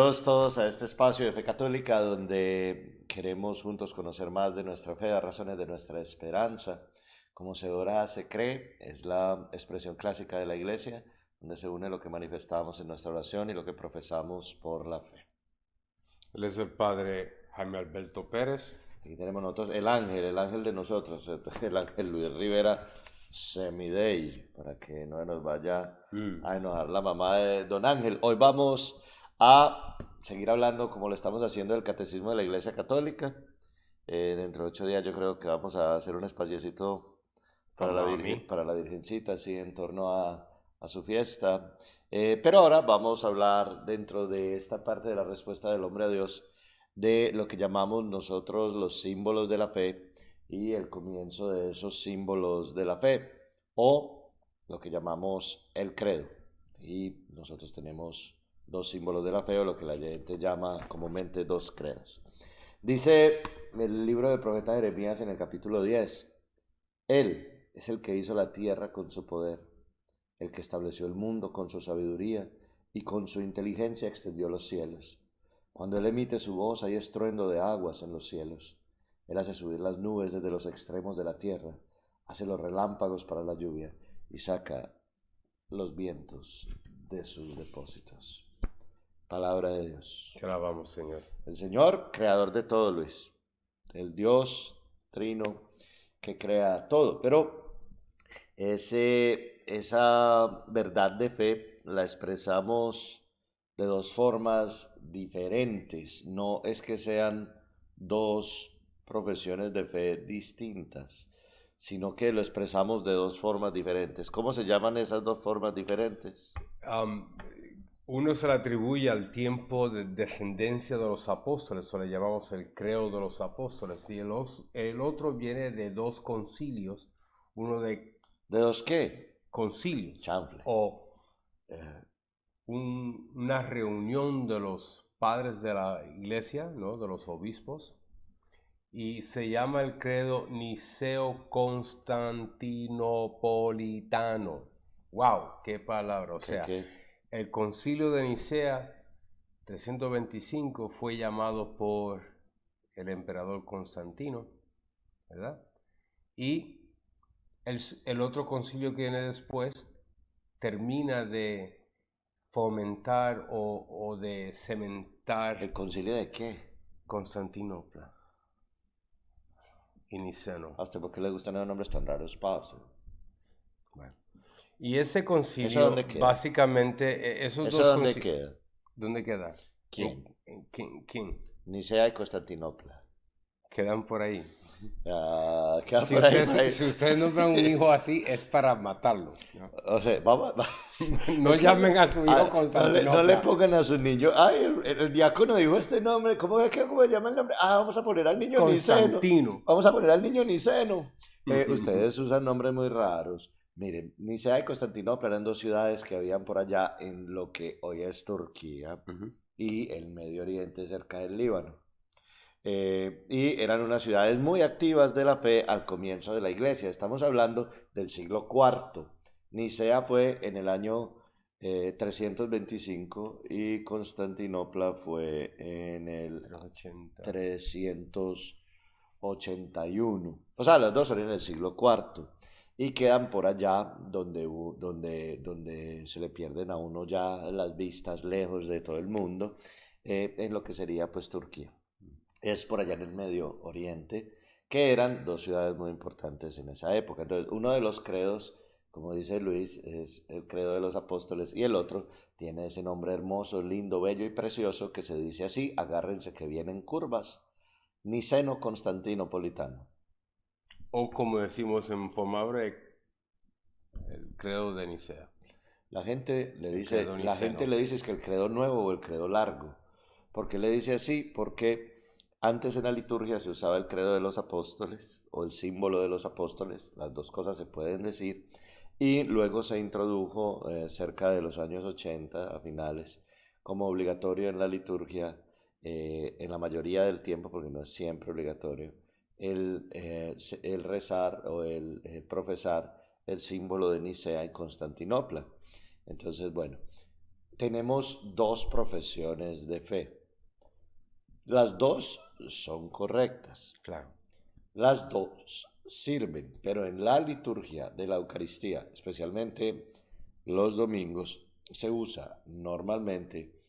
Bienvenidos todos a este espacio de Fe Católica donde queremos juntos conocer más de nuestra fe, dar razones de nuestra esperanza. Como se ora, se cree, es la expresión clásica de la Iglesia, donde se une lo que manifestamos en nuestra oración y lo que profesamos por la fe. Él es el padre Jaime Alberto Pérez. Aquí tenemos nosotros el ángel de nosotros, el ángel Luis Rivera Semidey, para que no nos vaya a enojar la mamá de don Ángel. Hoy vamos a seguir hablando, como lo estamos haciendo, del catecismo de la Iglesia Católica. Dentro de 8 días yo creo que vamos a hacer un espaciecito para la Mami. para la Virgencita, así en torno a su fiesta. Pero ahora vamos a hablar dentro de esta parte de la respuesta del hombre a Dios de lo que llamamos nosotros los símbolos de la fe y el comienzo de esos símbolos de la fe o lo que llamamos el credo. Y nosotros tenemos dos símbolos de la fe o lo que la gente llama comúnmente dos credos. Dice el libro del profeta Jeremías en el capítulo 10, Él es el que hizo la tierra con su poder, el que estableció el mundo con su sabiduría y con su inteligencia extendió los cielos. Cuando Él emite su voz hay estruendo de aguas en los cielos. Él hace subir las nubes desde los extremos de la tierra, hace los relámpagos para la lluvia y saca los vientos de sus depósitos. Palabra de Dios. Te alabamos, Señor. El Señor, creador de todo, Luis. El Dios trino que crea todo. Pero esa verdad de fe la expresamos de dos formas diferentes. No es que sean dos profesiones de fe distintas, sino que lo expresamos de dos formas diferentes. ¿Cómo se llaman esas dos formas diferentes? Um, Uno se le atribuye al tiempo de descendencia de los apóstoles, o le llamamos el credo de los apóstoles, y el otro viene de dos concilios, uno de ¿De dos qué? concilios, Chanfle. o una reunión de los padres de la iglesia, ¿no? De los obispos, y se llama el credo Niceo-Constantinopolitano. ¡Wow! ¡Qué palabra! O sea, ¿Qué? el concilio de Nicea 325 fue llamado por el emperador Constantino, ¿verdad? Y el otro concilio que viene después termina de fomentar o de cementar ¿El concilio de qué? Constantinopla y Niceno. ¿A usted por qué le gustan los nombres tan raros, parce? Bueno. Y ese ¿Eso concilio, dónde queda? básicamente, esos ¿Eso dos dónde concilios, queda? ¿dónde quedan? ¿Quién? ¿Quién? Nicea y Constantinopla. Quedan por ahí. Ah, queda Si por ahí, usted, por ahí. si usted nombra un hijo así, es para matarlo, ¿no? O sea, vamos. No Es que llamen a su hijo no le Constantinopla. pongan a su niño. Ay, el diácono dijo este nombre. ¿Cómo es que cómo se llama el nombre? Ah, vamos a poner al niño Niceno. Constantino. Vamos a poner al niño Niceno. Ustedes usan nombres muy raros. Miren, Nicea y Constantinopla eran dos ciudades que habían por allá en lo que hoy es Turquía y el Medio Oriente cerca del Líbano. Y eran unas ciudades muy activas de la fe al comienzo de la iglesia. Estamos hablando del siglo IV. Nicea fue en el año 325 y Constantinopla fue en el 380. 381. O sea, las dos son en el siglo IV y quedan por allá donde se le pierden a uno ya las vistas lejos de todo el mundo, en lo que sería pues Turquía. Es por allá en el Medio Oriente, que eran dos ciudades muy importantes en esa época. Entonces, uno de los credos, como dice Luis, es el credo de los apóstoles y el otro tiene ese nombre hermoso, lindo, bello y precioso que se dice así, agárrense que vienen curvas, Niceno Constantinopolitano. O como decimos en forma breve, el credo de Nicea. El credo La gente niceno. le dice es que el credo nuevo o el credo largo. ¿Por qué le dice así? Porque antes en la liturgia se usaba el credo de los apóstoles o el símbolo de los apóstoles, las dos cosas se pueden decir, y luego se introdujo cerca de los años 80 a finales como obligatorio en la liturgia, en la mayoría del tiempo, porque no es siempre obligatorio, el rezar o el profesar el símbolo de Nicea y Constantinopla. Entonces, bueno, tenemos dos profesiones de fe. Las dos son correctas. Claro. Las dos sirven, pero en la liturgia de la Eucaristía, especialmente los domingos, se usa normalmente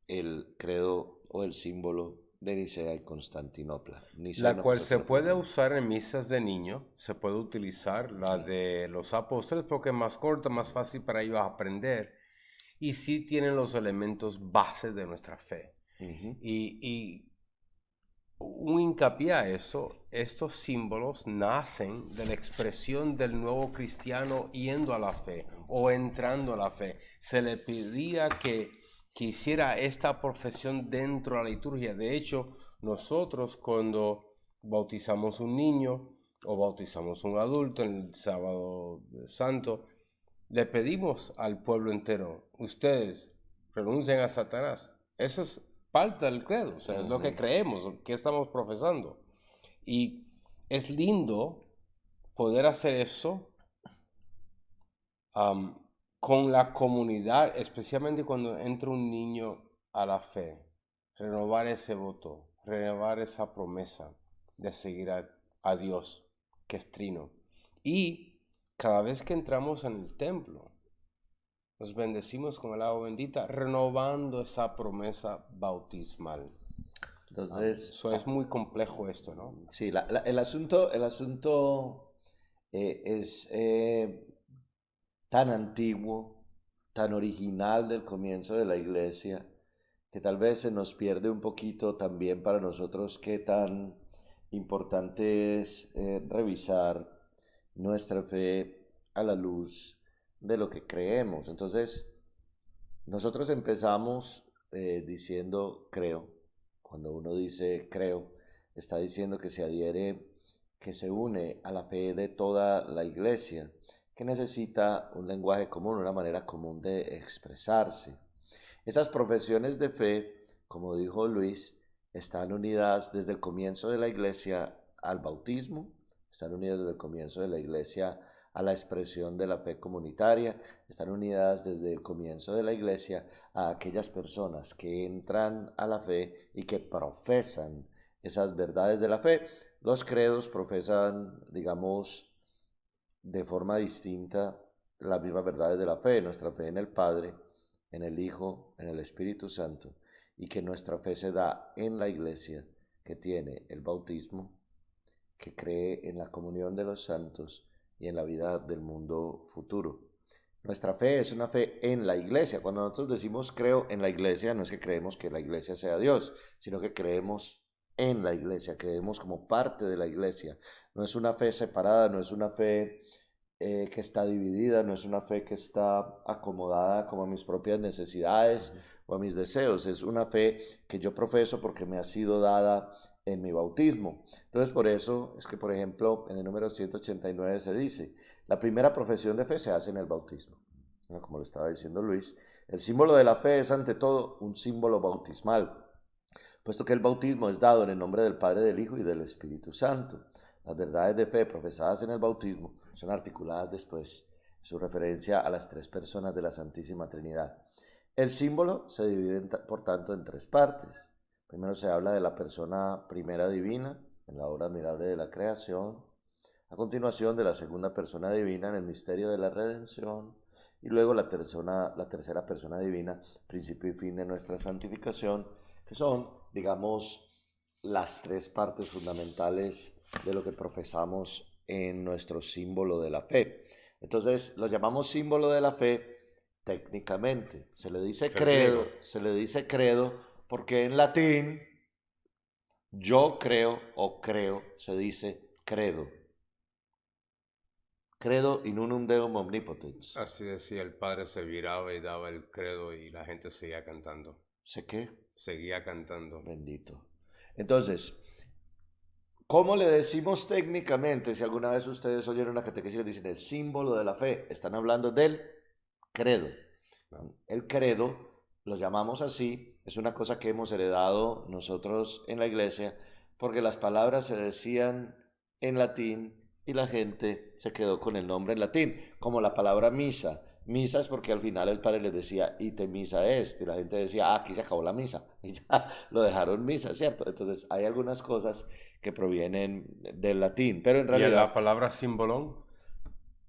el credo o el símbolo de Nicea y Constantinopla. Nicea y La cual se puede Constantinopla. usar en misas de niño, se puede utilizar la de los apóstoles porque es más corta, más fácil para ellos aprender y sí tienen los elementos bases de nuestra fe. Ujú. Y un hincapié a eso, estos símbolos nacen de la expresión del nuevo cristiano yendo a la fe o entrando a la fe. Se le pedía que hiciera esta profesión dentro de la liturgia. De hecho, nosotros cuando bautizamos un niño o bautizamos un adulto en el sábado santo, le pedimos al pueblo entero, ustedes renuncien a Satanás. Eso es parte del credo, o sea, es lo que creemos, que estamos profesando. Y es lindo poder hacer eso con la comunidad, especialmente cuando entra un niño a la fe. Renovar ese voto, renovar esa promesa de seguir a Dios, que es trino. Y cada vez que entramos en el templo, nos bendecimos con el agua bendita, renovando esa promesa bautismal. Entonces, Eso es muy complejo esto, ¿no? sí, el asunto es tan antiguo, tan original del comienzo de la iglesia, que tal vez se nos pierde un poquito también para nosotros qué tan importante es revisar nuestra fe a la luz de lo que creemos. Entonces, nosotros empezamos diciendo creo. Cuando uno dice creo, está diciendo que se adhiere, que se une a la fe de toda la iglesia, que necesita un lenguaje común, una manera común de expresarse. Esas profesiones de fe, como dijo Luis, están unidas desde el comienzo de la iglesia al bautismo, están unidas desde el comienzo de la iglesia a la expresión de la fe comunitaria, están unidas desde el comienzo de la iglesia a aquellas personas que entran a la fe y que profesan esas verdades de la fe. Los credos profesan, digamos, de forma distinta las mismas verdades de la fe, nuestra fe en el Padre, en el Hijo, en el Espíritu Santo, y que nuestra fe se da en la iglesia que tiene el bautismo, que cree en la comunión de los santos y en la vida del mundo futuro. Nuestra fe es una fe en la iglesia. Cuando nosotros decimos creo en la iglesia, no es que creemos que la iglesia sea Dios, sino que creemos en la iglesia, creemos como parte de la iglesia. No es una fe separada, no es una fe que está dividida, no es una fe que está acomodada como a mis propias necesidades o a mis deseos, es una fe que yo profeso porque me ha sido dada en mi bautismo. Entonces por eso es que, por ejemplo, en el número 189 se dice, la primera profesión de fe se hace en el bautismo. Como lo estaba diciendo Luis, el símbolo de la fe es ante todo un símbolo bautismal, puesto que el bautismo es dado en el nombre del Padre, del Hijo y del Espíritu Santo. Las verdades de fe profesadas en el bautismo son articuladas después, su referencia a las tres personas de la Santísima Trinidad. El símbolo se divide, por tanto, en tres partes. Primero se habla de la persona primera divina, en la obra admirable de la creación. A continuación, de la segunda persona divina en el misterio de la redención. Y luego la tercera persona divina, principio y fin de nuestra santificación, que son, digamos, las tres partes fundamentales de lo que profesamos en nuestro símbolo de la fe. Entonces, lo llamamos símbolo de la fe técnicamente. Se le dice credo, porque en latín yo creo o creo se dice credo. Credo in unum Deum omnipotens. Así decía, el padre se viraba y daba el credo y la gente seguía cantando. ¿Sé qué? Seguía cantando. Bendito. Entonces, ¿cómo le decimos técnicamente? Si alguna vez ustedes oyeron una catequesis y dicen el símbolo de la fe, están hablando del credo. El credo, lo llamamos así, es una cosa que hemos heredado nosotros en la iglesia, porque las palabras se decían en latín y la gente se quedó con el nombre en latín, como la palabra misa. misas porque al final el padre les decía, ite misa est, y la gente decía, aquí se acabó la misa, y ya lo dejaron misa, ¿cierto? Entonces hay algunas cosas que provienen del latín, pero en ¿Y en la realidad, palabra símbolo?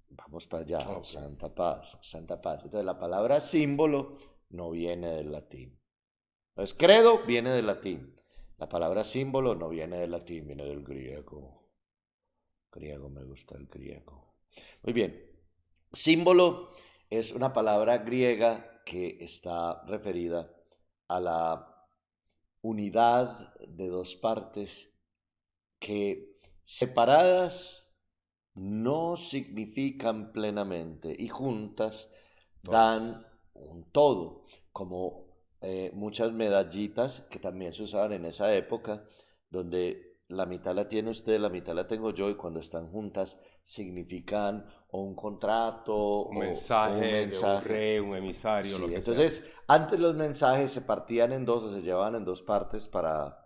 vamos para allá, Ok. santa paz, santa paz. Entonces la palabra símbolo no viene del latín. Entonces credo viene del latín. La palabra símbolo no viene del latín, viene del griego. Griego, me gusta el griego. Muy bien. Símbolo es una palabra griega que está referida a la unidad de dos partes que separadas no significan plenamente y juntas Todo. dan un todo, como muchas medallitas que también se usaban en esa época, donde la mitad la tiene usted, la mitad la tengo yo, y cuando están juntas significan o un contrato Un o un mensaje de un mensaje. rey, un emisario, lo Sí, que sea. entonces antes los mensajes se partían en dos o se llevaban en dos partes para,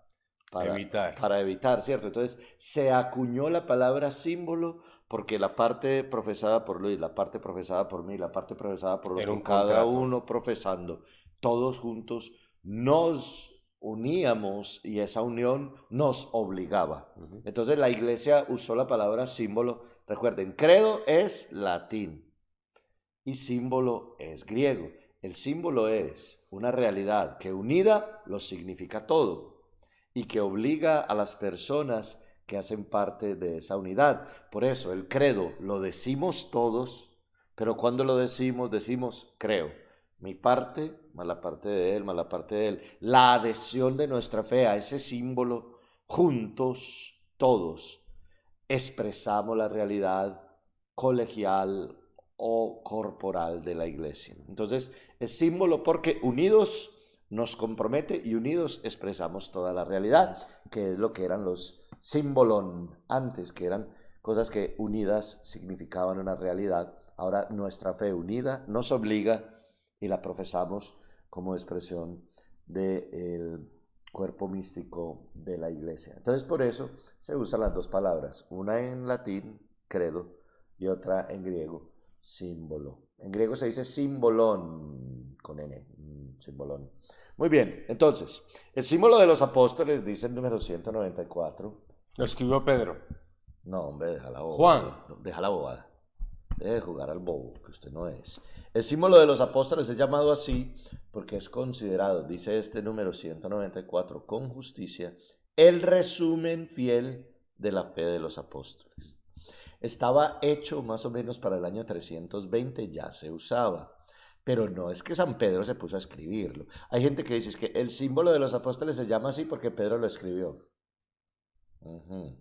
Evitar. para evitar, ¿cierto? Entonces se acuñó la palabra símbolo porque la parte profesada por Luis, la parte profesada por mí, la parte profesada por Era un otro, cada contrato. uno profesando, todos juntos nos uníamos y esa unión nos obligaba. Ujú. Entonces la iglesia usó la palabra símbolo. Recuerden, credo es latín y símbolo es griego. El símbolo es una realidad que unida lo significa todo y que obliga a las personas que hacen parte de esa unidad. Por eso el credo lo decimos todos, pero cuando lo decimos, decimos creo. Mi parte, más la parte de él, más la parte de él. La adhesión de nuestra fe a ese símbolo, juntos, todos, expresamos la realidad colegial o corporal de la iglesia. Entonces, es símbolo porque unidos nos compromete y unidos expresamos toda la realidad, que es lo que eran los símbolon antes, que eran cosas que unidas significaban una realidad. Ahora nuestra fe unida nos obliga y la profesamos como expresión del cuerpo místico de la iglesia. Entonces por eso se usan las dos palabras, una en latín, credo, y otra en griego, símbolo. En griego se dice símbolon, con N, símbolon. Muy bien, entonces, el símbolo de los apóstoles dice el número 194. Lo escribió Pedro. No, hombre, deja la Juan. bobada, deja la bobada. Deje de jugar al bobo, que usted no es. El símbolo de los apóstoles es llamado así porque es considerado, dice este número 194, con justicia, el resumen fiel de la fe de los apóstoles. Estaba hecho más o menos para el año 320, ya se usaba. Pero no es que San Pedro se puso a escribirlo. Hay gente que dice que el símbolo de los apóstoles se llama así porque Pedro lo escribió. Ujú.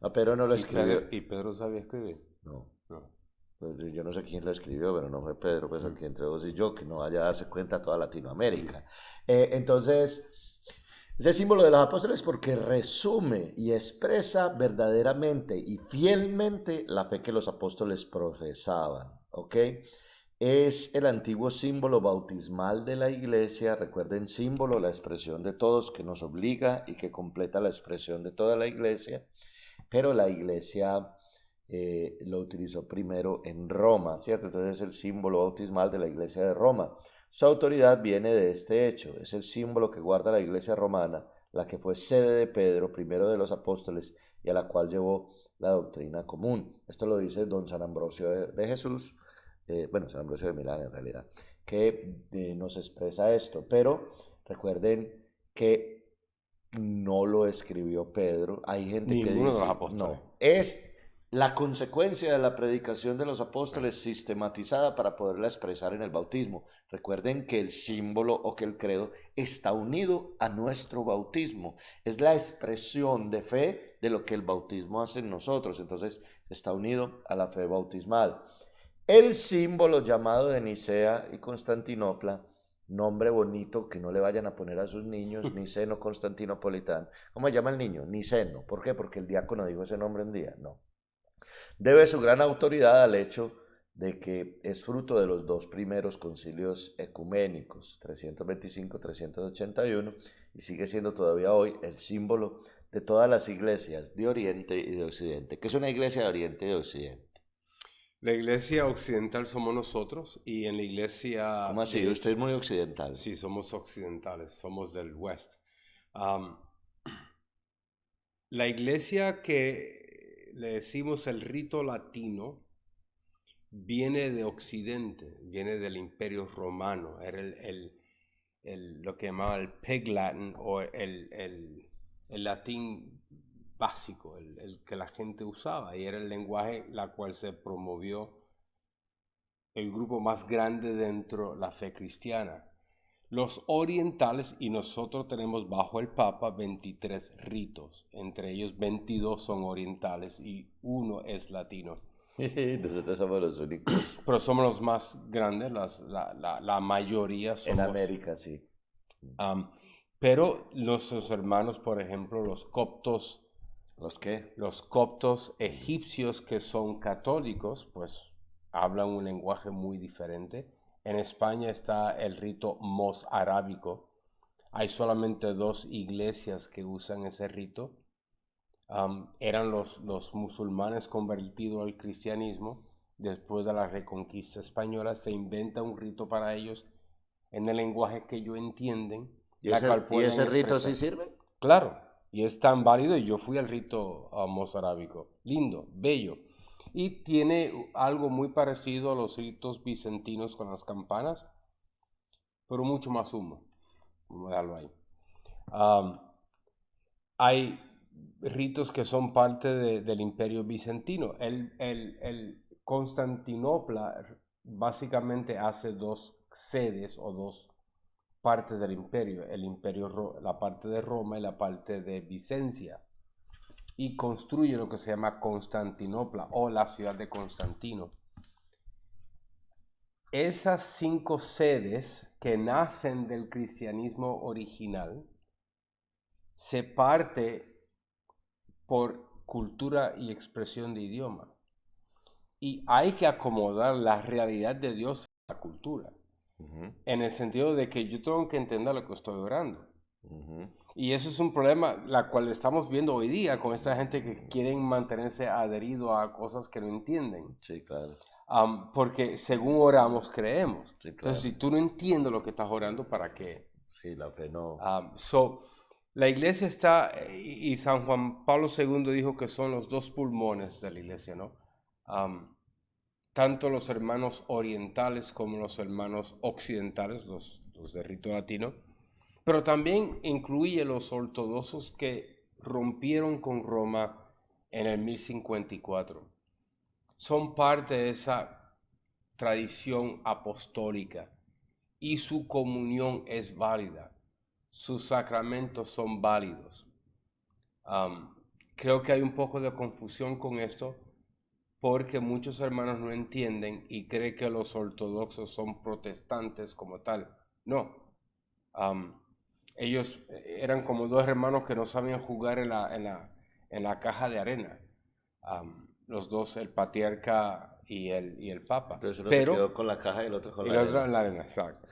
No, Pedro no lo escribió. Y Pedro sabía escribir. No. No. Pues yo no sé quién lo escribió, pero no fue Pedro, pues Mm, aquí entre vos y yo, que no vaya a darse cuenta toda mm. Latinoamérica. Entonces, ese símbolo de los apóstoles porque resume y expresa verdaderamente y fielmente la fe que los apóstoles profesaban, ¿ok? Es el antiguo símbolo bautismal de la iglesia, recuerden símbolo, la expresión de todos que nos obliga y que completa la expresión de toda la iglesia, pero la iglesia lo utilizó primero en Roma, ¿cierto? Entonces es el símbolo bautismal de la iglesia de Roma. Su autoridad viene de este hecho, es el símbolo que guarda la iglesia romana, la que fue sede de Pedro, primero de los apóstoles, y a la cual llevó la doctrina común. Esto lo dice don San Ambrosio de Jesús, bueno, San Ambrosio de Milán en realidad, que nos expresa esto, pero recuerden que no lo escribió Pedro. Hay gente que Ninguno de los dice, apóstoles. no, es la consecuencia de la predicación de los apóstoles sistematizada para poderla expresar en el bautismo. Recuerden que el símbolo o que el credo está unido a nuestro bautismo. Es la expresión de fe de lo que el bautismo hace en nosotros. Entonces está unido a la fe bautismal. El símbolo llamado de Nicea y Constantinopla, nombre bonito que no le vayan a poner a sus niños, Niceno Constantinopolitano. ¿Cómo se llama el niño? Niceno. ¿Por qué? Porque el diácono dijo ese nombre un día. No. Debe su gran autoridad al hecho de que es fruto de los dos primeros concilios ecuménicos, 325-381, y sigue siendo todavía hoy el símbolo de todas las iglesias de Oriente y de Occidente. ¿Qué es una iglesia de Oriente y de Occidente? La iglesia occidental somos nosotros y en la iglesia... ¿Cómo así? Usted es muy occidental. Sí, somos occidentales, somos del West. Am, la iglesia que le decimos el rito latino viene de Occidente, viene del Imperio Romano, era lo que llamaba el Pig Latin o el latín básico, el que la gente usaba, y era el lenguaje la cual se promovió el grupo más grande dentro de la fe cristiana. Los orientales, y nosotros tenemos bajo el Papa 23 ritos, entre ellos 22 son orientales y uno es latino. Nosotros somos los únicos. Pero somos los más grandes, la mayoría somos... En América, sí. Pero nuestros hermanos, por ejemplo, los coptos... ¿Los qué? Los coptos egipcios que son católicos, pues hablan un lenguaje muy diferente. En España está el rito mozárabico. Hay solamente 2 iglesias que usan ese rito. Eran los musulmanes convertidos al cristianismo. Después de la reconquista española se inventa un rito para ellos en el lenguaje que ellos entienden. ¿Y ese rito sí sirve? Claro, y es tan válido. Y yo fui al rito mozárabico. Lindo, bello. Y tiene algo muy parecido a los ritos bizantinos con las campanas, pero mucho más humo. Vamos a darlo ahí. Hay ritos que son parte del imperio bizantino. El Constantinopla básicamente hace 2 sedes o 2 partes del imperio. La parte de Roma y la parte de Vicencia. Y construye lo que se llama Constantinopla o la ciudad de Constantino. Esas 5 sedes que nacen del cristianismo original se parte por cultura y expresión de idioma. Y hay que acomodar la realidad de Dios a la cultura. En el sentido de que yo tengo que entender lo que estoy orando. Y eso es un problema, la cual estamos viendo hoy día con esta gente que quieren mantenerse adherido a cosas que no entienden. Sí, claro. Porque según oramos, creemos. Sí, claro. Entonces, si tú no entiendes lo que estás orando, ¿para qué? Sí, la fe no. La iglesia está, y San Juan Pablo II dijo que son los 2 pulmones de la iglesia, ¿no? Tanto los hermanos orientales como los hermanos occidentales, los de rito latino, pero también incluye los ortodoxos que rompieron con Roma en el 1054. Son parte de esa tradición apostólica y su comunión es válida. Sus sacramentos son válidos. Creo que hay un poco de confusión con esto porque muchos hermanos no entienden y creen que los ortodoxos son protestantes como tal. No. Ellos eran como 2 hermanos que no sabían jugar en la caja de arena. Los 2, el patriarca y el papa. Entonces uno se quedó con la caja y el otro con la arena. En la arena, exacto.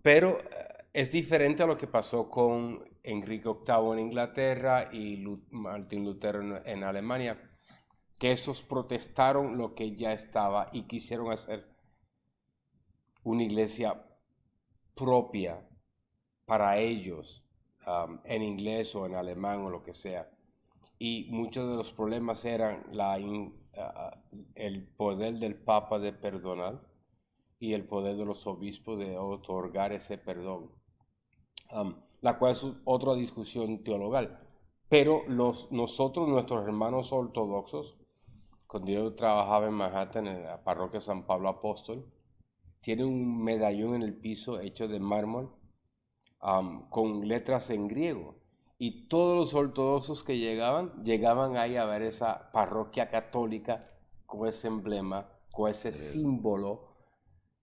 Pero es diferente a lo que pasó con Enrique VIII en Inglaterra y Martín Lutero en Alemania, que esos protestaron lo que ya estaba y quisieron hacer una iglesia propia para ellos, en inglés o en alemán o lo que sea. Y muchos de los problemas eran el poder del Papa de perdonar y el poder de los obispos de otorgar ese perdón, la cual es otra discusión teologal. Pero nosotros, nuestros hermanos ortodoxos, cuando yo trabajaba en Manhattan, en la parroquia San Pablo Apóstol, tiene un medallón en el piso hecho de mármol, con letras en griego. Y todos los ortodoxos que llegaban ahí a ver esa parroquia católica con ese emblema, con ese símbolo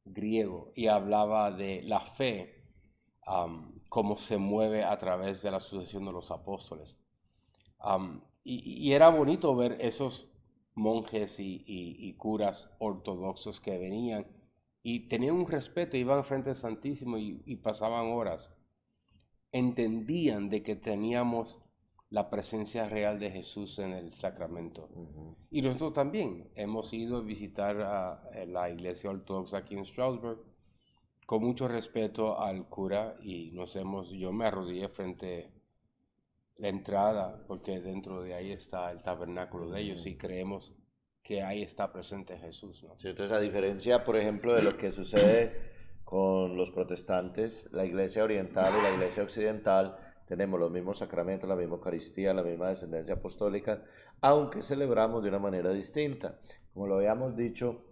griego. Y hablaba de la fe, cómo se mueve a través de la sucesión de los apóstoles. Y era bonito ver esos monjes y curas ortodoxos que venían y tenían un respeto, iban frente al Santísimo y pasaban horas. Entendían de que teníamos la presencia real de Jesús en el sacramento. Ujú. Y nosotros también hemos ido a visitar a la iglesia ortodoxa aquí en Strasbourg con mucho respeto al cura y yo me arrodillé frente a la entrada porque dentro de ahí está el tabernáculo de ellos y creemos que ahí está presente Jesús, ¿no? Sí, entonces, a diferencia, por ejemplo, de lo que sucede con los protestantes, la iglesia oriental y la iglesia occidental tenemos los mismos sacramentos, la misma Eucaristía, la misma descendencia apostólica, aunque celebramos de una manera distinta. Como lo habíamos dicho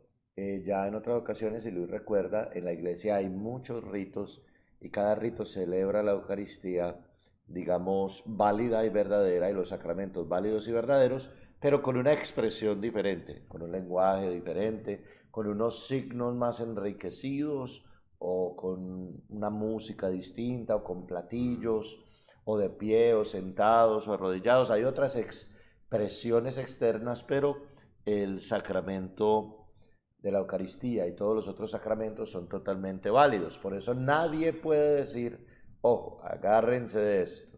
ya en otras ocasiones, y Luis recuerda, en la iglesia hay muchos ritos y cada rito celebra la Eucaristía, digamos, válida y verdadera, y los sacramentos válidos y verdaderos, pero con una expresión diferente, con un lenguaje diferente, con unos signos más enriquecidos, o con una música distinta, o con platillos, o de pie, o sentados, o arrodillados. Hay otras expresiones externas, pero el sacramento de la Eucaristía y todos los otros sacramentos son totalmente válidos. Por eso nadie puede decir, ojo, agárrense de esto,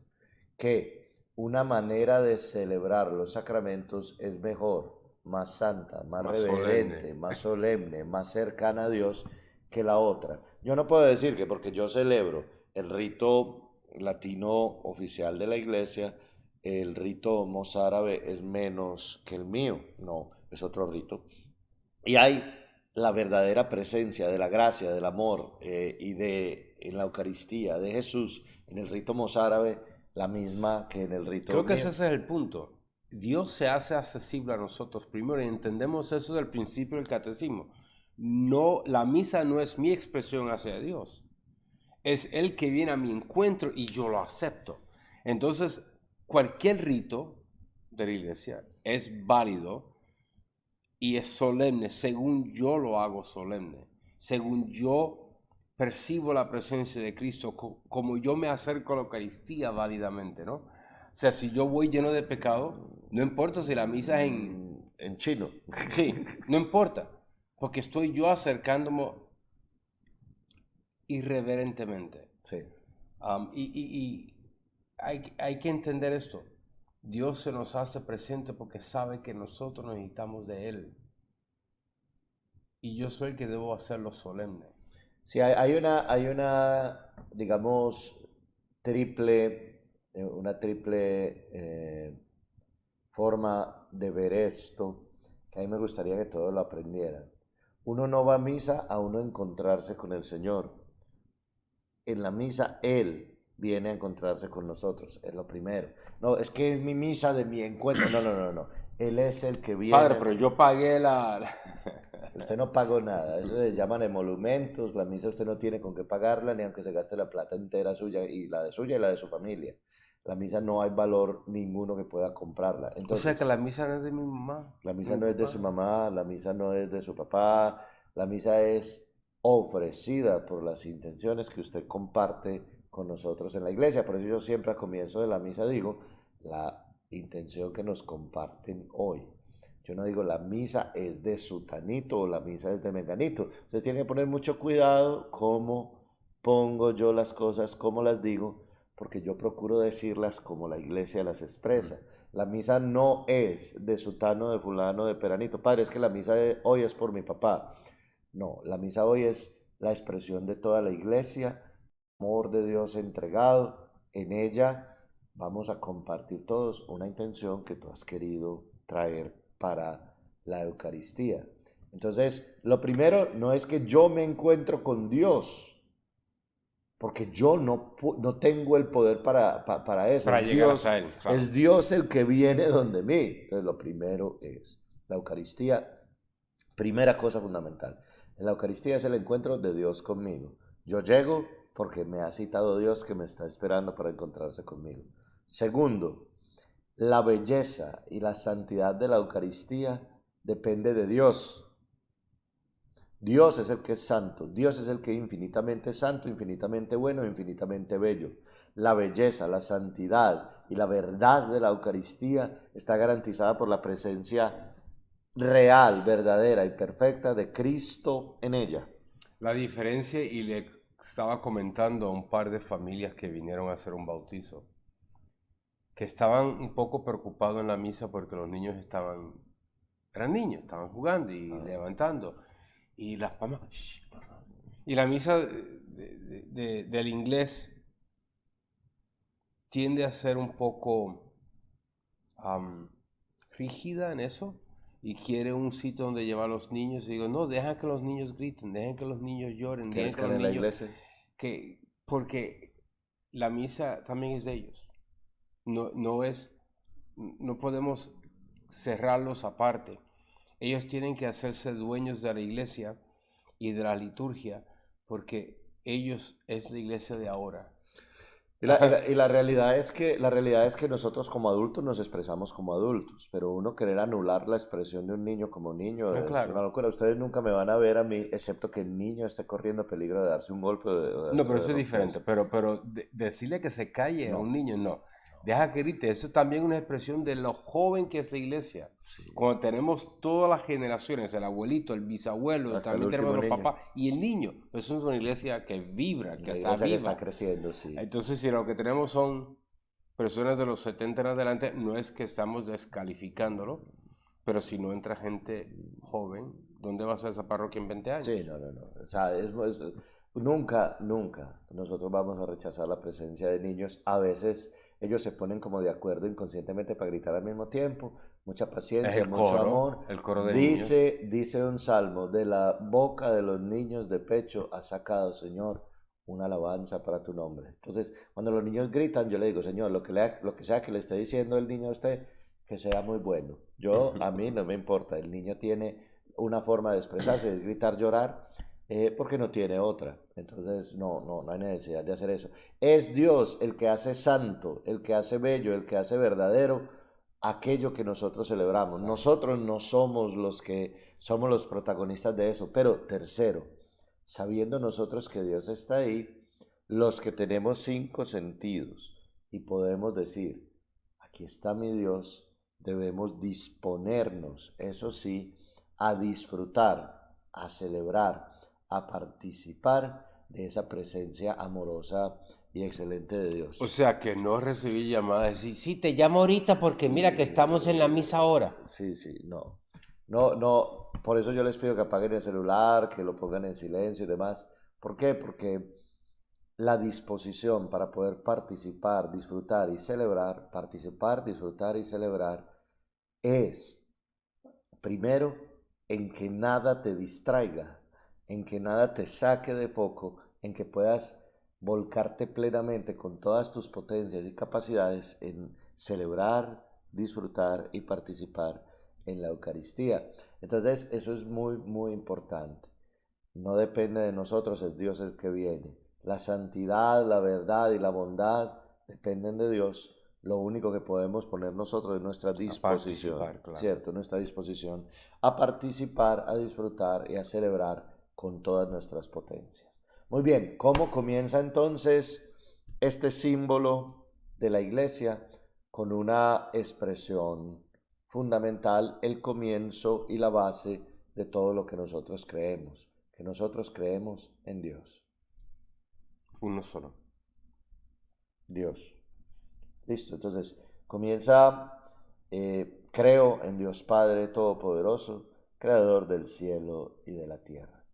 que una manera de celebrar los sacramentos es mejor, más santa, más Más reverente, solemne. más solemne, más cercana a Dios que la otra. Yo no puedo decir que porque yo celebro el rito latino oficial de la iglesia, el rito mozárabe es menos que el mío. No, es otro rito. Y hay la verdadera presencia de la gracia, del amor en la Eucaristía de Jesús, en el rito mozárabe, la misma que en el rito Creo que mío. ese es el punto. Dios se hace accesible a nosotros primero y entendemos eso del principio del catecismo. No, la misa no es mi expresión hacia Dios. Es Él que viene a mi encuentro y yo lo acepto. Entonces, cualquier rito de la iglesia es válido y es solemne según yo lo hago solemne, según yo percibo la presencia de Cristo, como yo me acerco a la Eucaristía válidamente, ¿no? O sea, si yo voy lleno de pecado, no importa si la misa es En chino. Sí, no importa, porque estoy yo acercándome irreverentemente. Sí. Y hay que entender esto. Dios se nos hace presente porque sabe que nosotros necesitamos de Él. Y yo soy el que debo hacerlo solemne. Sí, hay una, digamos, una triple forma de ver esto, que a mí me gustaría que todos lo aprendieran. Uno no va a misa a uno encontrarse con el Señor. En la misa Él viene a encontrarse con nosotros, es lo primero. No, es que es mi misa de mi encuentro. No, no, no, no. Él es el que Padre, viene. pero yo pagué la... Usted no pagó nada, eso se llaman emolumentos, la misa usted no tiene con qué pagarla, ni aunque se gaste la plata entera suya y la de suya y la de su familia. La misa no hay valor ninguno que pueda comprarla. O sea que Entonces, la misa no es de mi mamá, la de misa mi no es de su papá. mamá, la misa no es de su papá, la misa es ofrecida por las intenciones que usted comparte con nosotros en la iglesia. Por eso yo siempre a comienzo de la misa digo la intención que nos comparten hoy. Yo no digo la misa es de sutanito o la misa es de menganito. Ustedes tienen que poner mucho cuidado cómo pongo yo las cosas, cómo las digo, porque yo procuro decirlas como la iglesia las expresa. La misa no es de sutano, de fulano, de peranito. Padre, es que la misa de hoy es por mi papá. No, la misa hoy es la expresión de toda la iglesia, amor de Dios entregado. En ella vamos a compartir todos una intención que tú has querido traer para la Eucaristía. Entonces, lo primero no es que yo me encuentro con Dios, porque yo no tengo el poder para eso. Para llegar hasta Él, claro. Es Dios el que viene donde mí. Entonces, lo primero es la Eucaristía, primera cosa fundamental. En la Eucaristía es el encuentro de Dios conmigo. Yo llego porque me ha citado Dios que me está esperando para encontrarse conmigo. Segundo, la belleza y la santidad de la Eucaristía depende de Dios. Dios es el que es santo, Dios es el que es infinitamente santo, infinitamente bueno, infinitamente bello. La belleza, la santidad y la verdad de la Eucaristía está garantizada por la presencia real, verdadera y perfecta de Cristo en ella. La diferencia, y le estaba comentando a un par de familias que vinieron a hacer un bautizo. que estaban un poco preocupados en la misa porque los niños eran niños, estaban jugando y levantando. Y las mamás, "Shh, mamá". Y la misa del inglés tiende a ser un poco rígida en eso y quiere un sitio donde llevar a los niños. Y digo, no, deja que los niños griten, dejen que los niños lloren, dejen ¿Quieres que caer los en la niños... iglesia? Porque la misa también es de ellos. No podemos cerrarlos aparte. Ellos tienen que hacerse dueños de la iglesia y de la liturgia porque ellos es la iglesia de ahora. Y la realidad es que nosotros como adultos nos expresamos como adultos, pero uno querer anular la expresión de un niño como niño No, es una claro. locura. Ustedes nunca me van a ver a mí, excepto que el niño esté corriendo peligro de darse un golpe No, o pero de eso es diferente. romperse. Pero decirle que se calle a un No, niño, no. no, Deja que grite. Eso también es una expresión de lo joven que es la iglesia. sí, Cuando tenemos todas las generaciones, el abuelito, el bisabuelo, hasta el también tenemos último los niño. papás y el niño. Eso es una iglesia que vibra, que Una está iglesia que está viva. creciendo, sí. Entonces, si lo que tenemos son personas de los 70 en adelante, no es que estamos descalificándolo, pero si no entra gente joven, ¿dónde va a ser esa parroquia en 20 Sí, años? no, no, no. O sea, nunca, nunca nosotros vamos a rechazar la presencia de niños. A veces ellos se ponen como de acuerdo inconscientemente para gritar al mismo tiempo. Mucha Es paciencia, mucho amor. el coro de niños. Dice un salmo, de la boca de los niños de pecho has sacado, Señor, una alabanza para tu nombre. Entonces, cuando los niños gritan, yo le digo, Señor, lo que sea que le esté diciendo el niño a usted, que sea muy bueno. A mí no me importa, el niño tiene una forma de expresarse, de gritar, llorar, porque no tiene otra. Entonces no hay necesidad de hacer eso. Es Dios el que hace santo, el que hace bello, el que hace verdadero aquello que nosotros celebramos. Claro. Nosotros no somos los que somos los protagonistas de eso. Pero tercero, sabiendo nosotros que Dios está ahí, los que tenemos cinco sentidos y podemos decir, aquí está mi Dios, debemos disponernos, eso sí, a disfrutar, a celebrar, a participar de esa presencia amorosa y excelente de O Dios. sea que no recibí llamadas de decir, sí, te llamo ahorita porque mira que estamos en la misa ahora. Sí, sí, no. No, no, por eso yo les pido que apaguen el celular, que lo pongan en silencio y demás. ¿Por qué? Porque la disposición para poder participar, disfrutar y celebrar, participar, disfrutar y celebrar, es primero en que nada te distraiga, en que nada te saque de foco, en que puedas volcarte plenamente con todas tus potencias y capacidades en celebrar, disfrutar y participar en la Eucaristía. Entonces eso es muy, muy importante. No depende de nosotros, es Dios el que viene. La santidad, la verdad y la bondad dependen de Dios. Lo único que podemos poner nosotros es nuestra A disposición, participar, claro. ¿cierto? Nuestra disposición a participar, a disfrutar y a celebrar con todas nuestras potencias. Muy bien, ¿cómo comienza entonces este símbolo de la iglesia? Con una expresión fundamental, el comienzo y la base de todo lo que nosotros creemos, que nosotros creemos en Dios. Uno solo. Dios. Listo, entonces comienza, creo en Dios Padre Todopoderoso, Creador del cielo y de la tierra.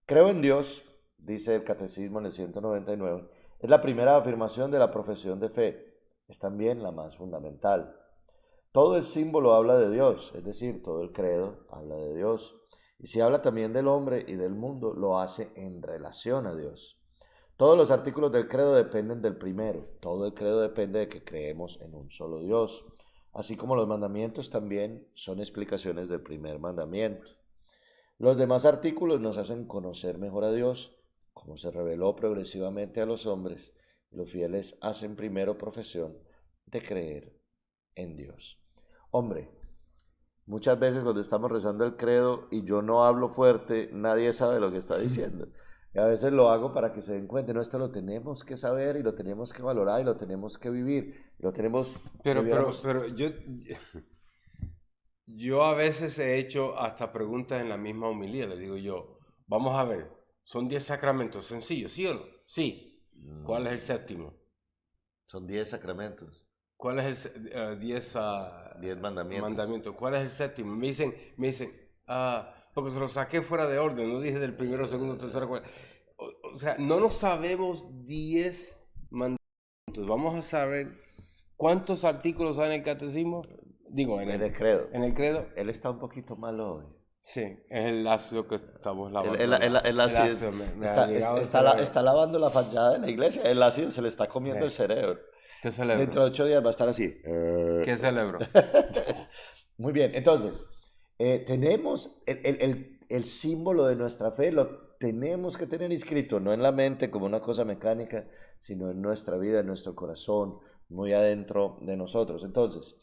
Creo en Dios, dice el Catecismo en el 199, es la primera afirmación de la profesión de fe, es también la más fundamental. Todo el símbolo habla de Dios, es decir, todo el credo habla de Dios. Y si habla también del hombre y del mundo, lo hace en relación a Dios. Todos los artículos del credo dependen del primero. Todo el credo depende de que creemos en un solo Dios. Así como los mandamientos también son explicaciones del primer mandamiento. Los demás artículos nos hacen conocer mejor a Dios, como se reveló progresivamente a los hombres. Los fieles hacen primero profesión de creer en Dios. Hombre, muchas veces cuando estamos rezando el credo y yo no hablo fuerte, nadie sabe lo que está diciendo. Y a veces lo hago para que se den cuenta, no, esto lo tenemos que saber y lo tenemos que valorar y lo tenemos que vivir. Y lo tenemos, debiéramos, Pero yo a veces he hecho hasta preguntas en la misma homilía. Le digo yo, vamos a ver, son 10 sacramentos sencillos, ¿sí o no? Sí. ¿Cuál es el mm, séptimo? son 10 sacramentos. ¿cuál es el 10 10 mandamientos. mandamientos? ¿Cuál es el séptimo? Me dicen, porque se lo saqué fuera de orden, no dije del primero, segundo, tercero, cuarto. O sea, no nos sabemos 10 mandamientos. Vamos a saber cuántos artículos hay en el catecismo. Digo, En el credo. En el credo. Él está un poquito malo hoy. Sí, es el ácido que estamos lavando. El ácido está lavando la fachada de la iglesia. El ácido se le está comiendo el cerebro. ¿Qué celebro? Dentro de 8 días va a estar así. ¿Qué celebro? Muy bien, entonces, tenemos el símbolo de nuestra fe, lo tenemos que tener inscrito, no en la mente como una cosa mecánica, sino en nuestra vida, en nuestro corazón, muy adentro de nosotros. Entonces,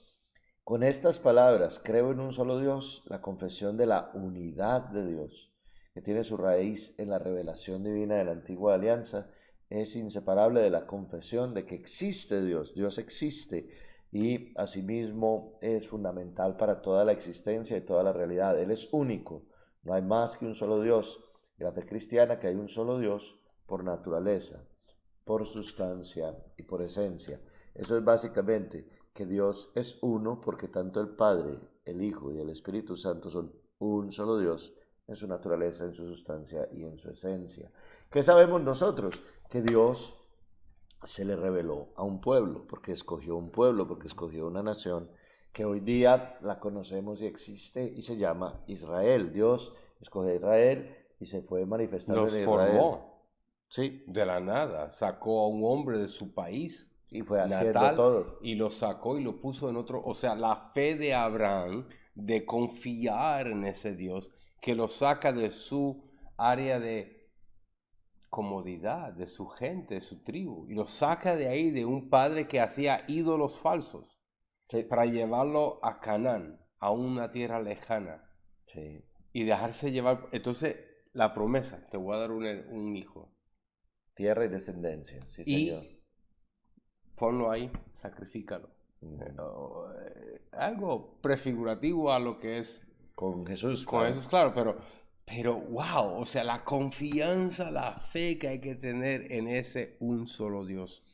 con estas palabras, creo en un solo Dios, la confesión de la unidad de Dios, que tiene su raíz en la revelación divina de la antigua alianza, es inseparable de la confesión de que existe Dios. Dios existe y asimismo es fundamental para toda la existencia y toda la realidad. Él es único, no hay más que un solo Dios. Y la fe cristiana que hay un solo Dios por naturaleza, por sustancia y por esencia. Eso es básicamente que Dios es uno porque tanto el Padre, el Hijo y el Espíritu Santo son un solo Dios en su naturaleza, en su sustancia y en su esencia. ¿Qué sabemos nosotros? Que Dios se le reveló a un pueblo, porque escogió un pueblo, porque escogió una nación que hoy día la conocemos y existe y se llama Israel. Dios escogió a Israel y se fue manifestando en Israel. Formó. Sí. De la nada, sacó a un hombre de su país y fue haciendo natal todo. Y lo sacó y lo puso en otro. O sea, la fe de Abraham de confiar en ese Dios que lo saca de su área de comodidad, de su gente, de su tribu, y lo saca de ahí de un padre que hacía ídolos falsos, Sí. para llevarlo a Canaán, a una tierra lejana, Sí. y dejarse llevar. Entonces, la promesa, te voy a dar un hijo. Tierra y descendencia, sí, señor. Y ponlo ahí, sacrifícalo. Algo prefigurativo a lo que es Con Jesús. con Claro. eso es claro, pero wow, o sea, la confianza, la fe que hay que tener en ese un solo Dios.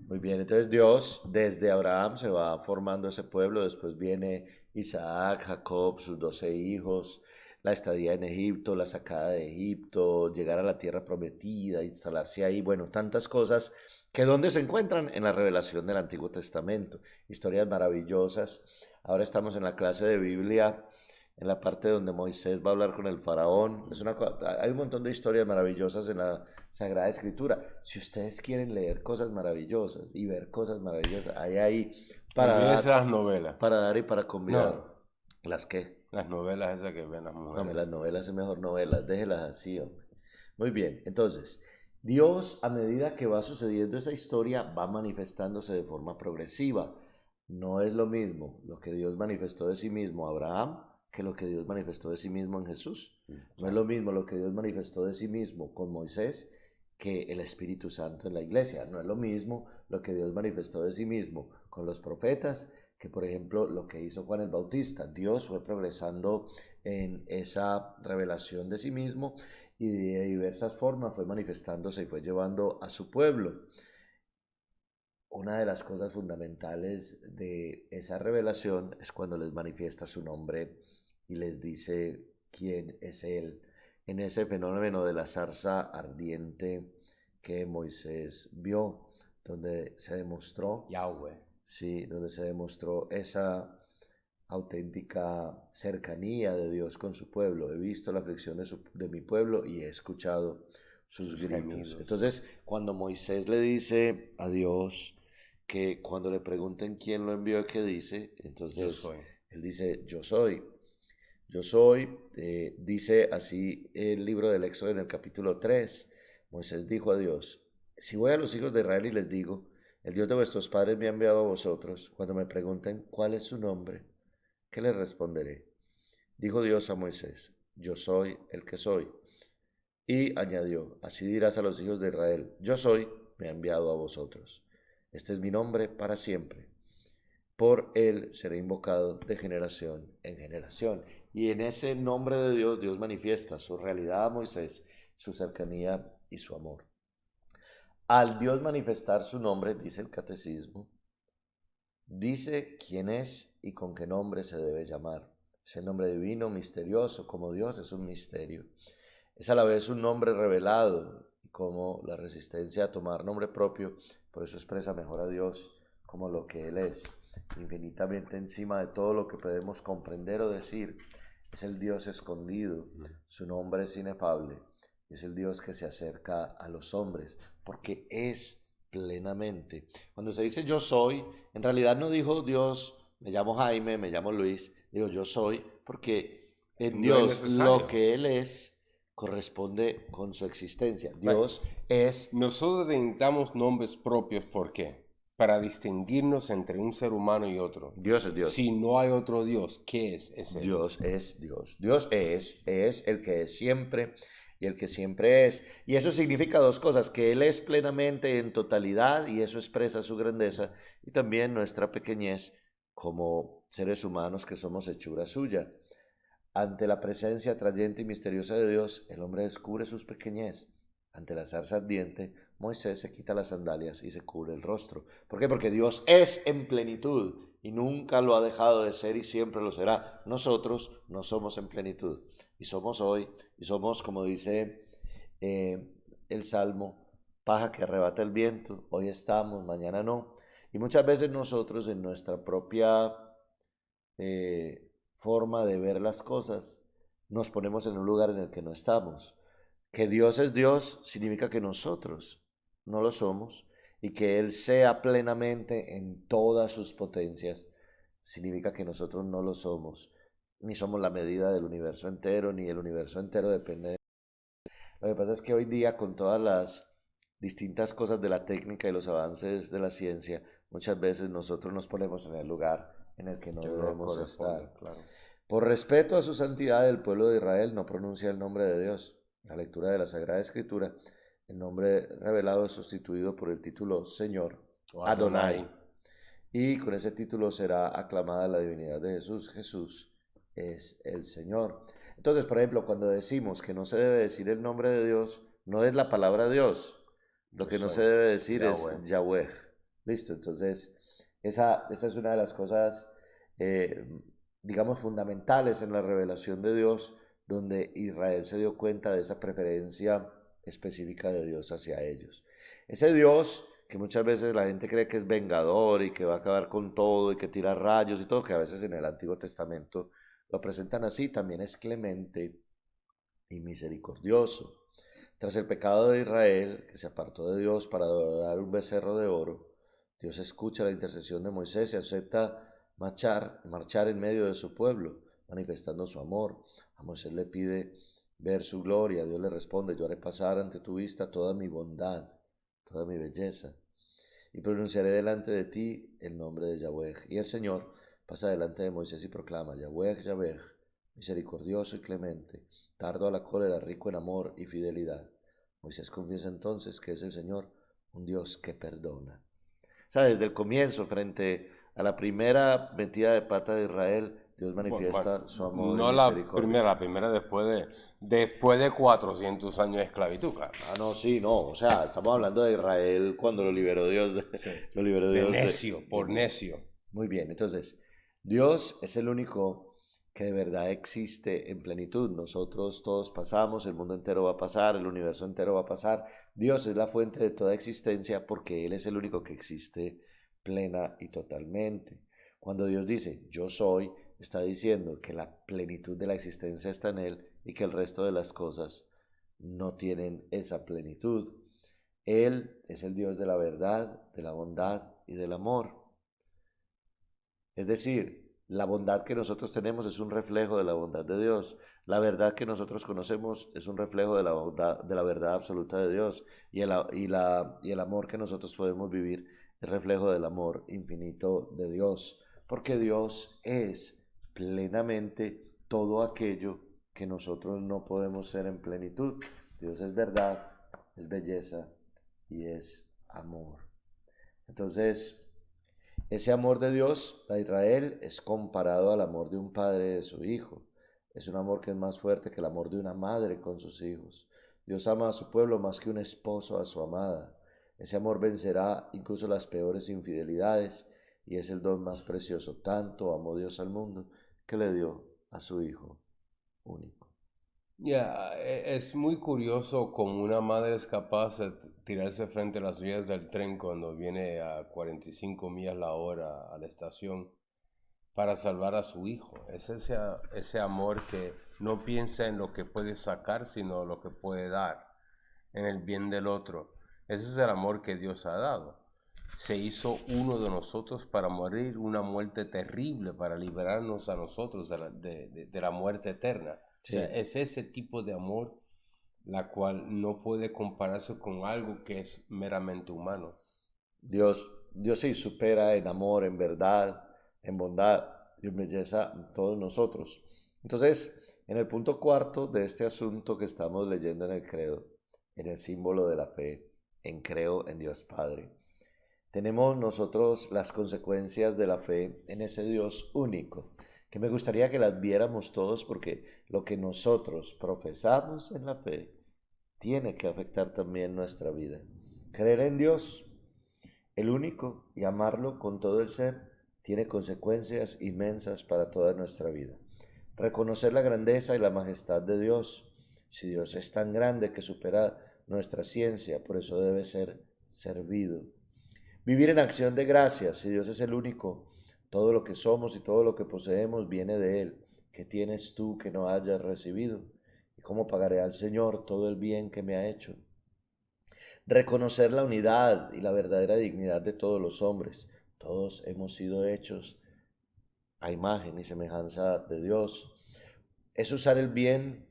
Muy bien, entonces Dios desde Abraham se va formando ese pueblo, después viene Isaac, Jacob, sus 12 hijos, la estadía en Egipto, la sacada de Egipto, llegar a la tierra prometida, instalarse ahí, bueno, tantas cosas que ¿dónde se encuentran? En la revelación del Antiguo Testamento, historias maravillosas. Ahora estamos en la clase de Biblia, en la parte donde Moisés va a hablar con el faraón. Hay un montón de historias maravillosas en la Sagrada Escritura. Si ustedes quieren leer cosas maravillosas y ver cosas maravillosas, hay ahí Olvídense las novelas. para dar y para convidar. No. ¿Las qué? Las novelas esas que ven las No, mujeres. las novelas es mejor novelas, déjelas así, hombre. Muy bien, entonces, Dios a medida que va sucediendo esa historia va manifestándose de forma progresiva. No es lo mismo lo que Dios manifestó de sí mismo a Abraham que lo que Dios manifestó de sí mismo en Jesús. No es lo mismo lo que Dios manifestó de sí mismo con Moisés que el Espíritu Santo en la iglesia. No es lo mismo lo que Dios manifestó de sí mismo con los profetas que, por ejemplo, lo que hizo Juan el Bautista. Dios fue progresando en esa revelación de sí mismo y de diversas formas fue manifestándose y fue llevando a su pueblo. Una de las cosas fundamentales de esa revelación es cuando les manifiesta su nombre y les dice quién es Él. En ese fenómeno de la zarza ardiente que Moisés vio, donde se demostró Yahweh. Sí, donde se demostró esa auténtica cercanía de Dios con su pueblo. He visto la aflicción de mi pueblo y he escuchado sus gritos. Gemidos. Entonces, cuando Moisés le dice a Dios que cuando le pregunten quién lo envió, ¿qué dice? Entonces, él dice, yo soy. Yo soy, dice así el libro del Éxodo en el capítulo 3. Moisés dijo a Dios, si voy a los hijos de Israel y les digo, el Dios de vuestros padres me ha enviado a vosotros, cuando me pregunten cuál es su nombre, ¿qué les responderé? Dijo Dios a Moisés, yo soy el que soy. Y añadió, así dirás a los hijos de Israel, yo soy, me ha enviado a vosotros. Este es mi nombre para siempre. Por él seré invocado de generación en generación. Y en ese nombre de Dios, Dios manifiesta su realidad a Moisés, su cercanía y su amor. Al Dios manifestar su nombre, dice el catecismo, dice quién es y con qué nombre se debe llamar. Es el nombre divino, misterioso, como Dios es un misterio. Es a la vez un nombre revelado, como la resistencia a tomar nombre propio, por eso expresa mejor a Dios como lo que Él es, infinitamente encima de todo lo que podemos comprender o decir. Es el Dios escondido, su nombre es inefable, es el Dios que se acerca a los hombres, porque es plenamente. Cuando se dice yo soy, en realidad no dijo Dios, me llamo Jaime, me llamo Luis, digo yo soy, porque en No es Dios lo necesario. que Él es corresponde con su existencia. Right. Dios es, Nosotros necesitamos nombres propios, ¿por qué? Para distinguirnos entre un ser humano y otro. Dios es Dios. Si no hay otro Dios, ¿qué es? Es Él. Dios es Dios. Dios es el que es siempre y el que siempre es. Y eso significa dos cosas, que Él es plenamente en totalidad y eso expresa su grandeza y también nuestra pequeñez como seres humanos que somos hechura suya. Ante la presencia atrayente y misteriosa de Dios, el hombre descubre sus pequeñez. Ante la zarza ardiente, Moisés se quita las sandalias y se cubre el rostro. ¿Por qué? Porque Dios es en plenitud y nunca lo ha dejado de ser y siempre lo será. Nosotros no somos en plenitud y somos hoy y somos, como dice eh, el Salmo, paja que arrebata el viento. Hoy estamos, mañana no. Y muchas veces nosotros en nuestra propia forma de ver las cosas, nos ponemos en un lugar en el que no estamos. Que Dios es Dios significa que nosotros no lo somos y que Él sea plenamente en todas sus potencias significa que nosotros no lo somos, ni somos la medida del universo entero, ni el universo entero depende de... Lo que pasa es que hoy día con todas las distintas cosas de la técnica y los avances de la ciencia, muchas veces nosotros nos ponemos en el lugar en el que no Que no nos debemos corresponde, estar. claro. Por respeto a su santidad, el pueblo de Israel no pronuncia el nombre de Dios. La lectura de la Sagrada Escritura, el nombre revelado es sustituido por el título Señor, O Adonai. Adonai. Y con ese título será aclamada la divinidad de Jesús. Jesús es el Señor. Entonces, por ejemplo, cuando decimos que no se debe decir el nombre de Dios, no es la palabra Dios. Lo Yo que no se soy debe decir es Yahweh. Yahweh. Listo, entonces, esa es una de las cosas, eh, digamos, fundamentales en la revelación de Dios, donde Israel se dio cuenta de esa preferencia específica de Dios hacia ellos. Ese Dios que muchas veces la gente cree que es vengador y que va a acabar con todo y que tira rayos y todo, que a veces en el Antiguo Testamento lo presentan así, también es clemente y misericordioso. Tras el pecado de Israel, que se apartó de Dios para adorar un becerro de oro, Dios escucha la intercesión de Moisés y acepta marchar en medio de su pueblo, manifestando su amor. A Moisés le pide ver su gloria, Dios le responde, yo haré pasar ante tu vista toda mi bondad, toda mi belleza, y pronunciaré delante de ti el nombre de Yahweh. Y el Señor pasa delante de Moisés y proclama, Yahweh, Yahweh, misericordioso y clemente, tardo a la cólera, rico en amor y fidelidad. Moisés confiesa entonces que es el Señor, un Dios que perdona. O sea, desde el comienzo, frente a la primera metida de pata de Israel, Dios Bueno, manifiesta su amor y no misericordia. la primera después de 400 años de esclavitud, claro. Ah, no, sí, no, o sea, estamos hablando de Israel cuando lo liberó Dios Sí. lo liberó De Dios necio, de por necio. Muy bien, entonces, Dios es el único que de verdad existe en plenitud. Nosotros todos pasamos, el mundo entero va a pasar, el universo entero va a pasar. Dios es la fuente de toda existencia porque Él es el único que existe plena y totalmente. Cuando Dios dice, yo soy, está diciendo que la plenitud de la existencia está en Él y que el resto de las cosas no tienen esa plenitud. Él es el Dios de la verdad, de la bondad y del amor. Es decir, la bondad que nosotros tenemos es un reflejo de la bondad de Dios. La verdad que nosotros conocemos es un reflejo de la bondad, de la verdad absoluta de Dios. Y el amor que nosotros podemos vivir es reflejo del amor infinito de Dios. Porque Dios es plenamente todo aquello que nosotros no podemos ser en plenitud. Dios es verdad, es belleza y es amor. Entonces, ese amor de Dios a Israel es comparado al amor de un padre de su hijo. Es un amor que es más fuerte que el amor de una madre con sus hijos. Dios ama a su pueblo más que un esposo a su amada. Ese amor vencerá incluso las peores infidelidades y es el don más precioso. Tanto amó Dios al mundo que le dio a su Hijo único. Es muy curioso cómo una madre es capaz de tirarse frente a las vías del tren cuando viene a 45 millas la hora a la estación para salvar a su hijo. Es ese amor que no piensa en lo que puede sacar, sino lo que puede dar, en el bien del otro. Ese es el amor que Dios ha dado. Se hizo uno de nosotros para morir una muerte terrible, para liberarnos a nosotros de la muerte eterna. O sea, Sí, es ese tipo de amor la cual no puede compararse con algo que es meramente humano. Dios sí supera en amor, en verdad, en bondad y en belleza a todos nosotros. Entonces, en el punto cuarto de este asunto que estamos leyendo en el credo, en el símbolo de la fe, en creo en Dios Padre, tenemos nosotros las consecuencias de la fe en ese Dios único, que me gustaría que las viéramos todos porque lo que nosotros profesamos en la fe tiene que afectar también nuestra vida. Creer en Dios, el único, y amarlo con todo el ser, tiene consecuencias inmensas para toda nuestra vida. Reconocer la grandeza y la majestad de Dios. Si Dios es tan grande que supera nuestra ciencia, por eso debe ser servido. Vivir en acción de gracias. Si Dios es el único, todo lo que somos y todo lo que poseemos viene de Él. ¿Qué tienes tú que no hayas recibido? ¿Y cómo pagaré al Señor todo el bien que me ha hecho? Reconocer la unidad y la verdadera dignidad de todos los hombres. Todos hemos sido hechos a imagen y semejanza de Dios. Es usar bien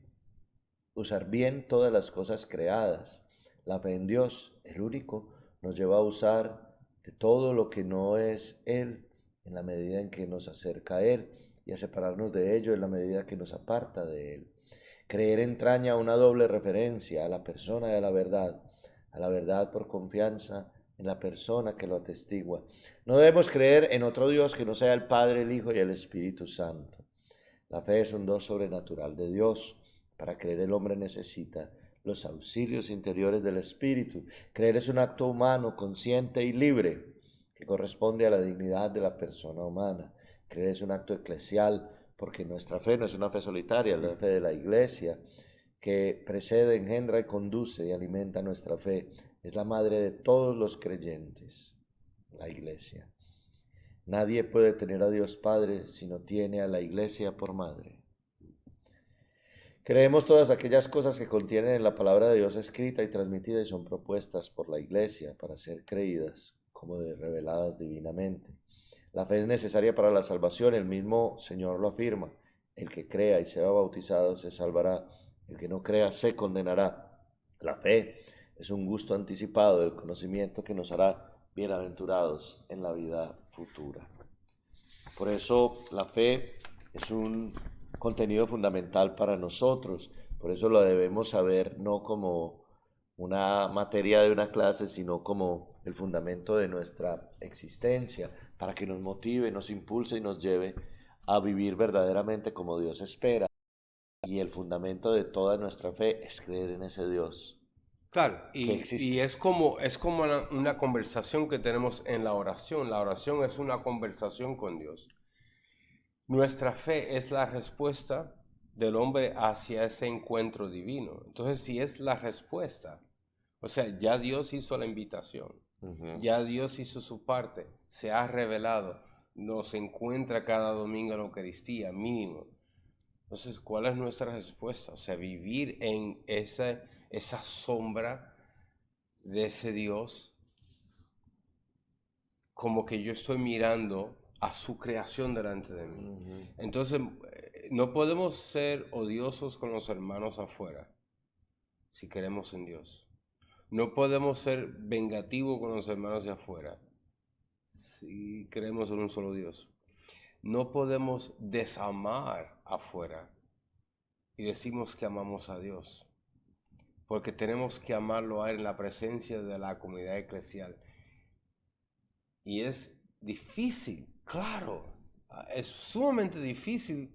todas las cosas creadas. La fe en Dios, el único, nos lleva a usar de todo lo que no es Él en la medida en que nos acerca a Él y a separarnos de ello en la medida que nos aparta de Él. Creer entraña una doble referencia a la persona y a la verdad por confianza en la persona que lo atestigua. No debemos creer en otro Dios que no sea el Padre, el Hijo y el Espíritu Santo. La fe es un don sobrenatural de Dios. Para creer el hombre necesita los auxilios interiores del Espíritu. Creer es un acto humano, consciente y libre, que corresponde a la dignidad de la persona humana. Creer es un acto eclesial, porque nuestra fe no es una fe solitaria, es la fe de la Iglesia, que precede, engendra y conduce y alimenta nuestra fe. Es la madre de todos los creyentes, la Iglesia. Nadie puede tener a Dios Padre si no tiene a la Iglesia por madre. Creemos todas aquellas cosas que contienen en la palabra de Dios escrita y transmitida y son propuestas por la Iglesia para ser creídas como reveladas divinamente. La fe es necesaria para la salvación, el mismo Señor lo afirma. El que crea y sea bautizado se salvará, el que no crea se condenará. La fe es un gusto anticipado del conocimiento que nos hará bienaventurados en la vida futura. Por eso la fe es un contenido fundamental para nosotros, por eso lo debemos saber no como una materia de una clase, sino como el fundamento de nuestra existencia, para que nos motive, nos impulse y nos lleve a vivir verdaderamente como Dios espera. Y el fundamento de toda nuestra fe es creer en ese Dios Claro, que y existe. es como una conversación que tenemos en la oración. La oración es una conversación con Dios. Nuestra fe es la respuesta del hombre hacia ese encuentro divino. Entonces, si es la respuesta, o sea, ya Dios hizo la invitación, Ujú. ya Dios hizo su parte, se ha revelado, nos encuentra cada domingo en la Eucaristía, mínimo. Entonces, ¿cuál es nuestra respuesta? O sea, vivir en esa sombra de ese Dios, como que yo estoy mirando a su creación delante de mí. Ujú. Entonces, no podemos ser odiosos con los hermanos afuera si queremos en Dios. No podemos ser vengativos con los hermanos de afuera si creemos en un solo Dios. No podemos desamar afuera y decimos que amamos a Dios, porque tenemos que amarlo a Él en la presencia de la comunidad eclesial. Y es difícil, claro, es sumamente difícil.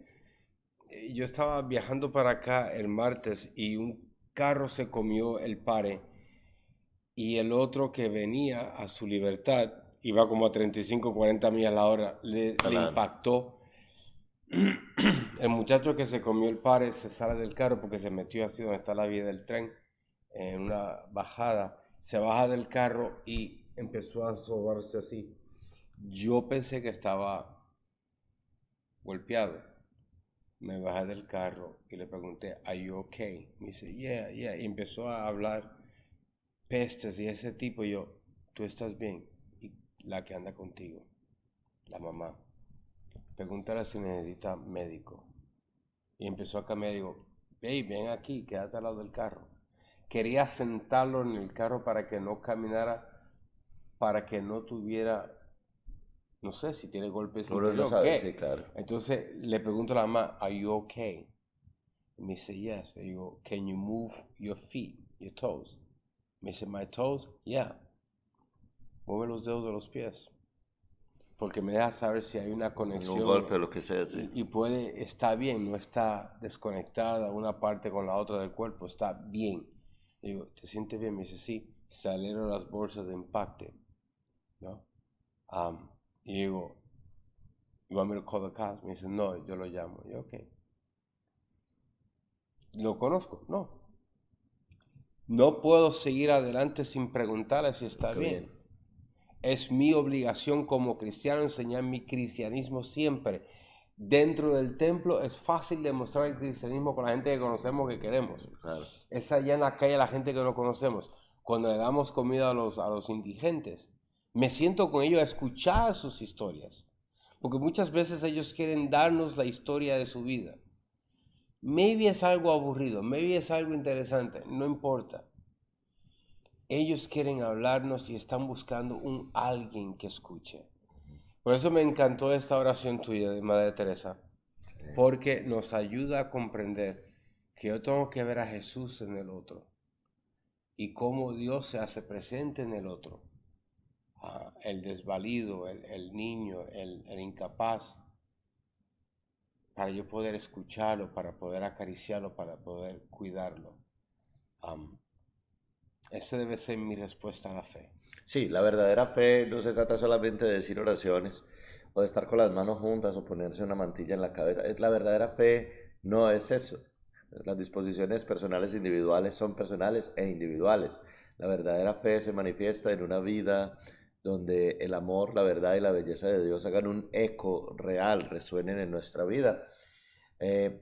Yo estaba viajando para acá el martes y un carro se comió el pare y el otro que venía a su libertad iba como a 35, 40 millas la hora, le Claro. impactó. El muchacho que se comió el pare se sale del carro porque se metió así donde está la vía del tren, en una bajada, se baja del carro y empezó a sobarse así. Yo pensé que estaba golpeado. Me bajé del carro y le pregunté, ¿Are you okay? Me dice, yeah, yeah. Y empezó a hablar pestes y ese tipo. Y yo, ¿tú estás bien? Y la que anda contigo, la mamá, pregúntale si necesita médico. Y empezó a caminar y digo, hey, ven aquí, quédate al lado del carro. Quería sentarlo en el carro para que no caminara, para que no tuviera, no sé si tiene golpes Uno no interiores o sabe, sí, qué. claro. Entonces le pregunto a la mamá, ¿Are you okay? Y me dice, yes. Y digo, can you move your feet, your toes? Me dice, my toes, yeah. Mueve los dedos de los pies. Porque me deja saber si hay una Un conexión golpe o lo que sea, sí. y puede, está bien, no está desconectada una parte con la otra del cuerpo, está bien. Y digo, ¿te sientes bien? Me dice, sí, salieron las bolsas de impacto, ¿no? Y digo, you want me to call the cops? Me dice, no, yo lo llamo. Y yo, ok. ¿Lo conozco? No. No puedo seguir adelante sin preguntarle si está Qué bien. bien. Es mi obligación como cristiano enseñar mi cristianismo siempre. Dentro del templo es fácil demostrar el cristianismo con la gente que conocemos que queremos. Claro. Es allá en la calle la gente que no conocemos. Cuando le damos comida a los indigentes, me siento con ellos a escuchar sus historias. Porque muchas veces ellos quieren darnos la historia de su vida. Maybe es algo aburrido, maybe es algo interesante, no importa. Ellos quieren hablarnos y están buscando un alguien que escuche. Por eso me encantó esta oración tuya de Madre Teresa, porque nos ayuda a comprender que yo tengo que ver a Jesús en el otro y cómo Dios se hace presente en el otro. El desvalido, el niño, el incapaz, para yo poder escucharlo, para poder acariciarlo, para poder cuidarlo. Esa debe ser mi respuesta a la fe. Sí, la verdadera fe no se trata solamente de decir oraciones o de estar con las manos juntas o ponerse una mantilla en la cabeza. La verdadera fe no es eso. Las disposiciones personales e individuales son personales e individuales. La verdadera fe se manifiesta en una vida donde el amor, la verdad y la belleza de Dios hagan un eco real, resuenen en nuestra vida.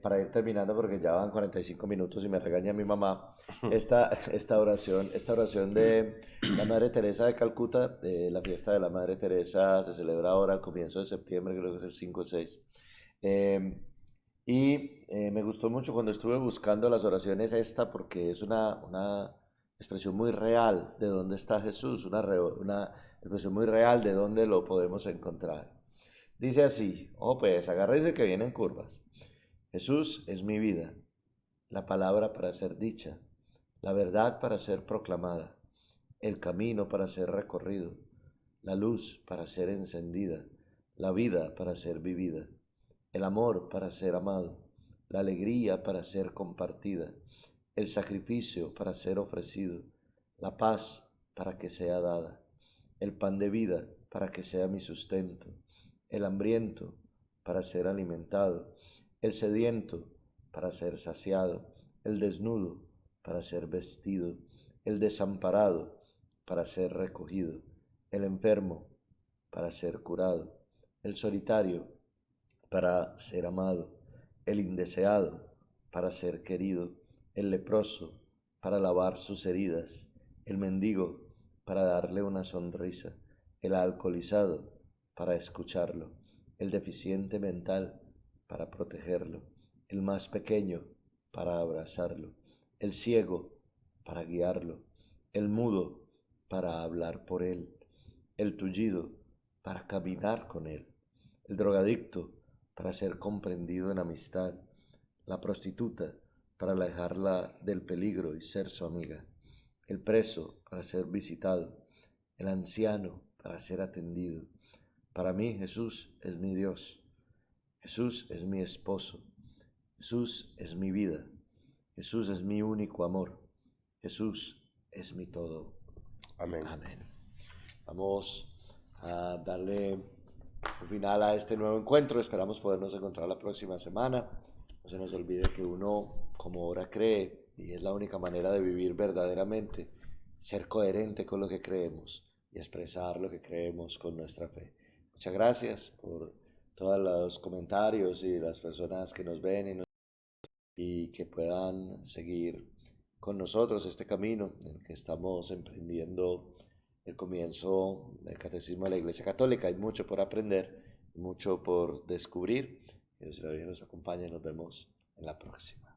Para ir terminando, porque ya van 45 minutos y me regaña mi mamá, esta oración de la Madre Teresa de Calcuta, de la fiesta de la Madre Teresa, se celebra ahora al comienzo de septiembre, creo que es el 5 o 6. Eh, Me gustó mucho cuando estuve buscando las oraciones porque es una expresión muy real de dónde está Jesús, una expresión muy real de dónde lo podemos encontrar. Dice así, oh pues, agárrense que vienen curvas. Jesús es mi vida, la palabra para ser dicha, la verdad para ser proclamada, el camino para ser recorrido, la luz para ser encendida, la vida para ser vivida, el amor para ser amado, la alegría para ser compartida, el sacrificio para ser ofrecido, la paz para que sea dada, el pan de vida para que sea mi sustento, el hambriento para ser alimentado, el sediento para ser saciado, el desnudo para ser vestido, el desamparado para ser recogido, el enfermo para ser curado, el solitario para ser amado, el indeseado para ser querido, el leproso para lavar sus heridas, el mendigo para darle una sonrisa, el alcoholizado para escucharlo, el deficiente mental para protegerlo, el más pequeño para abrazarlo, el ciego para guiarlo, el mudo para hablar por él, el tullido para caminar con él, el drogadicto para ser comprendido en amistad, la prostituta para alejarla del peligro y ser su amiga, el preso para ser visitado, el anciano para ser atendido. Para mí Jesús es mi Dios, Jesús es mi esposo, Jesús es mi vida, Jesús es mi único amor, Jesús es mi todo. Amén. Amén. Vamos a darle un final a este nuevo encuentro. Esperamos podernos encontrar la próxima semana. No se nos olvide que uno, como ahora cree, y es la única manera de vivir verdaderamente, ser coherente con lo que creemos y expresar lo que creemos con nuestra fe. Muchas gracias por todos los comentarios y las personas que nos ven y que puedan seguir con nosotros este camino en el que estamos emprendiendo el comienzo del catecismo de la Iglesia Católica. Hay mucho por aprender, mucho por descubrir. Que Dios y la Virgen nos acompañe. Nos vemos en la próxima.